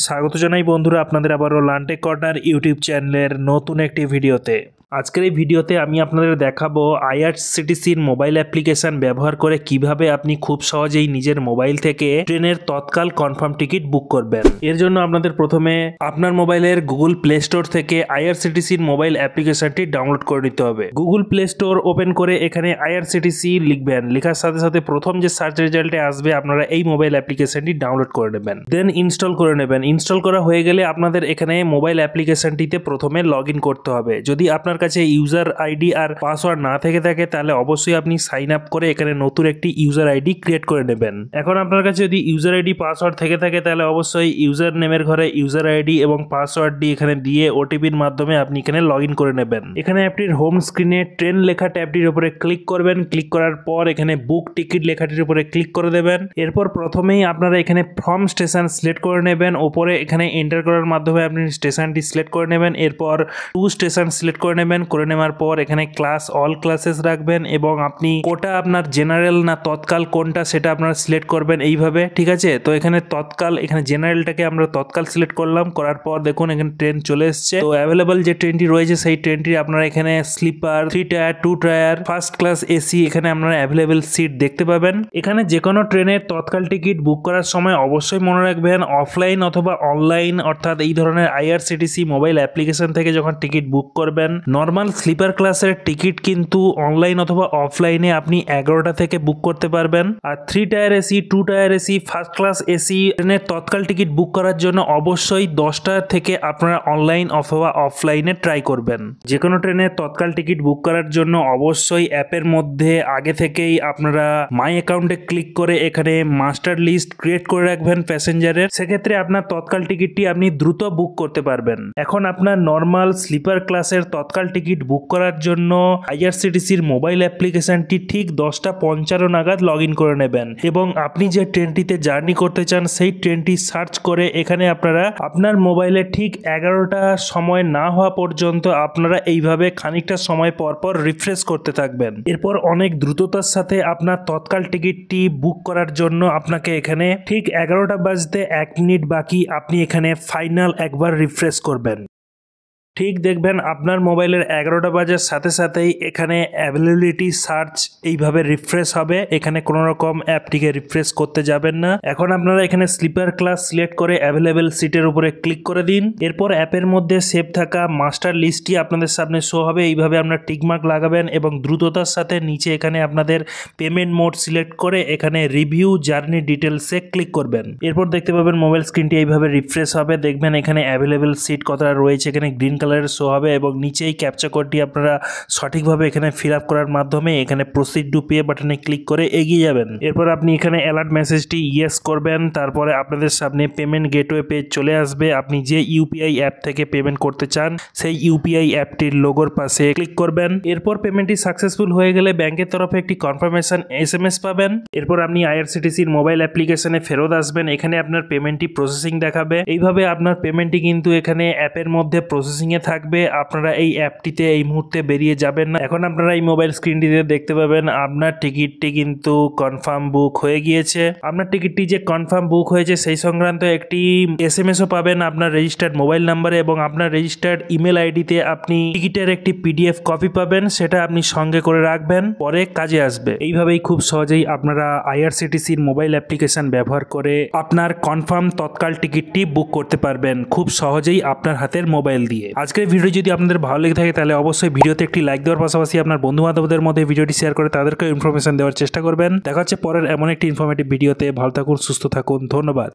স্বাগত জানাই বন্ধুরা আপনাদের আবারও লান্টেক কর্নার ইউটিউব চ্যানেলের নতুন একটি ভিডিওতে। আজকের এই ভিডিওতে আমি আপনাদের দেখাবো আইআরসিটিসির মোবাইল অ্যাপ্লিকেশন ব্যবহার করে কিভাবে আপনি খুব সহজেই নিজের মোবাইল থেকে ট্রেনের তৎকাল কনফার্ম টিকিট বুক করবেন। এর জন্য আপনাদের প্রথমে আপনার মোবাইলের গুগল প্লে স্টোর থেকে আইআরসিটিসির মোবাইল অ্যাপ্লিকেশনটি ডাউনলোড করে নিতে হবে। গুগল প্লে স্টোর ওপেন করে এখানে আইআরসিটিসি লিখবেন, লেখার সাথে সাথে প্রথম যে সার্চ রেজাল্টে আসবে আপনারা এই মোবাইল অ্যাপ্লিকেশনটি ডাউনলোড করে নেবেন, দেন ইনস্টল করে নেবেন। ইনস্টল করা হয়ে গেলে আপনাদের এখানে মোবাইল অ্যাপ্লিকেশনটিতে প্রথমে লগ ইন করতে হবে। যদি আপনার কাছে ইউজার আইডি আর পাসওয়ার্ড না থেকে থাকে তাহলে অবশ্যই আপনি সাইন আপ করে এখানে নতুন একটি ইউজার আইডি ক্রিয়েট করে নেবেন। এখন আপনার কাছে যদি ইউজার আইডি পাসওয়ার্ড থেকে থাকে তাহলে অবশ্যই ইউজার নেমের ঘরে ইউজার আইডি এবং পাসওয়ার্ডটি এখানে দিয়ে ওটিপির মাধ্যমে আপনি এখানে লগ ইন করে নেবেন। এখানে আপনার হোম স্ক্রিনে ট্রেন লেখা ট্যাবটির উপরে ক্লিক করবেন। ক্লিক করার পর এখানে বুক টিকিট লেখাটির উপরে ক্লিক করে দেবেন। এরপর প্রথমেই আপনারা এখানে ফ্রম স্টেশন সিলেক্ট করে নেবেন। ওপরে এখানে এন্টার করার মাধ্যমে আপনি স্টেশনটি সিলেক্ট করে নেবেন। এরপর টু স্টেশন সিলেক্ট করে নেবেন। করে নেওয়ার পর এখানে ক্লাস অল ক্লাসেস রাখবেন এবং আপনি কোটা আপনার জেনারেল না তৎকাল কোনটা সেটা আপনারা সিলেক্ট করবেন এইভাবে, ঠিক আছে। তো এখানে তৎকাল, এখানে জেনারেলটাকে আমরা তৎকাল সিলেক্ট করলাম। করার পর দেখুন এখানে ট্রেন চলে এসছে। তো অ্যাভেলেবল যে ট্রেনটি রয়েছে সেই ট্রেনটি আপনারা এখানে sleeper, 3 tier, 2 tier, first class AC এখানে আপনারা অ্যাভেলেবল সিট দেখতে পাবেন। এখানে যে কোনো ট্রেনের তৎকাল টিকিট বুক করার সময় অবশ্যই মনে রাখবেন অফলাইন অথবা অনলাইন অর্থাৎ এই ধরনের আইআরসিটিসি মোবাইল অ্যাপ্লিকেশন থেকে যখন টিকিট বুক করবেন, নর্মাল স্লিপার ক্লাসের টিকিট কিন্তু অনলাইন অথবা অফলাইনে আপনি 11টা থেকে বুক করতে পারবেন। আর 3 tyre AC, 2 tyre AC, first class AC ট্রেনের তৎকাল টিকিট বুক করার জন্য অবশ্যই 10টা থেকে আপনারা অনলাইন অথবা অফলাইনে ট্রাই করবেন। যে কোনো ট্রেনের তৎকাল টিকিট বুক করার জন্য অবশ্যই অ্যাপের মধ্যে আগে থেকেই আপনারা মাই অ্যাকাউন্টে ক্লিক করে এখানে মাস্টার লিস্ট ক্রিয়েট করে রাখবেন প্যাসেঞ্জারের। সেক্ষেত্রে আপনার তৎকাল টিকিটটি আপনি দ্রুত বুক করতে পারবেন। এখন আপনার নর্মাল স্লিপার ক্লাসের তৎকাল টিকিট বুক করার জন্য আইআরসিটিসির মোবাইল অ্যাপ্লিকেশনটি ঠিক 10:55 নাগাদ লগ ইন করে নেবেন এবং আপনি যে ট্রেনটিতে জার্নি করতে চান সেই ট্রেনটি সার্চ করে এখানে আপনারা আপনার মোবাইলে ঠিক 11টা সময় না হওয়া পর্যন্ত আপনারা এইভাবে খানিকটা সময় পর পর রিফ্রেশ করতে থাকবেন। এরপর অনেক দ্রুততার সাথে আপনার তৎকাল টিকিটটি বুক করার জন্য আপনাকে এখানে ঠিক 11টা বাজতে 1 মিনিট বাকি আপনি এখানে ফাইনাল একবার রিফ্রেশ করবেন। ঠিক দেখবেন আপনার মোবাইলের 11টা বাজার সাথে সাথেই এখানে অ্যাভেলেবিলিটি সার্চ এইভাবে রিফ্রেশ হবে। এখানে কোনো রকম অ্যাপটিকে রিফ্রেশ করতে যাবেন না। এখন আপনারা এখানে স্লিপার ক্লাস সিলেক্ট করে অ্যাভেলেবেল সিটের উপরে ক্লিক করে দিন। এরপর অ্যাপের মধ্যে সেভ থাকা মাস্টার লিস্টটি আপনাদের সামনে শো হবে। এইভাবে আপনারা টিকমার্ক লাগাবেন এবং দ্রুততার সাথে নিচে এখানে আপনাদের পেমেন্ট মোড সিলেক্ট করে এখানে রিভিউ জার্নি ডিটেলসে ক্লিক করবেন। এরপর দেখতে পাবেন মোবাইল স্ক্রিনটি এইভাবে রিফ্রেশ হবে। দেখবেন এখানে অ্যাভেলেবেল সিট কতটা রয়েছে এখানে গ্রিন কালারের শো হবে এবং নিচেই ক্যাপচা কোডটি আপনারা সঠিকভাবে এখানে ফিল আপ করার মাধ্যমে এখানে প্রসিড টু পে বাটনে ক্লিক করে এগিয়ে যাবেন। এরপর আপনি এখানে অ্যালার্ট মেসেজটি ইয়েস করবেন। তারপরে আপনাদের সামনে পেমেন্ট গেটওয়ে পেজ চলে আসবে। আপনি যে ইউপিআই অ্যাপ থেকে পেমেন্ট করতে চান সেই ইউপিআই অ্যাপটির লোগোর পাশে ক্লিক করবেন। এরপর পেমেন্টটি সাকসেসফুল হয়ে গেলে ব্যাংকের তরফে একটি কনফার্মেশন এসএমএস পাবেন। এরপর আপনি আইআরসিটিসির মোবাইল অ্যাপ্লিকেশনে ফেরত আসবেন। এখানে আপনার পেমেন্টটি প্রসেসিং দেখাবে। এইভাবে আপনার পেমেন্টটি কিন্তু এখানে অ্যাপের মধ্যে প্রসেসিং এ থাকবে। আপনারা এই অ্যাপটিতে এই মুহূর্তে বেরিয়ে যাবেন না। এখন আপনারা এই মোবাইল স্ক্রিনটিতে দেখতে পাবেন আপনার টিকিটটি কিন্তু কনফার্ম বুক হয়ে গিয়েছে। আপনার টিকিটটি যে কনফার্ম বুক হয়েছে সেই সংক্রান্ত একটি এসএমএসও পাবেন আপনার রেজিস্টার্ড মোবাইল নাম্বারে এবং আপনার রেজিস্টার্ড ইমেল আইডিতে আপনি টিকিটের একটি পিডিএফ কপি পাবেন। সেটা আপনি সঙ্গে করে রাখবেন, পরে কাজে আসবে। এইভাবেই খুব সহজেই আপনারা আইআরসিটিসির মোবাইল অ্যাপ্লিকেশন ব্যবহার করে আপনার কনফার্ম তৎকাল টিকিটটি বুক করতে পারবেন খুব সহজেই আপনার হাতের মোবাইল দিয়ে। আজকের ভিডিও যদি আপনাদের ভালো লেগে থাকে তাহলে অবশ্যই ভিডিওতে একটি লাইক দেওয়ার পাশাপাশি আপনার বন্ধু বান্ধবদের মধ্যে ভিডিওটি শেয়ার করে তাদেরকে ইনফরমেশন দেওয়ার চেষ্টা করবেন। দেখা হচ্ছে পরের এমন একটি ইনফরমেটিভ ভিডিওতে। ভালো থাকুন, সুস্থ থাকুন, ধন্যবাদ।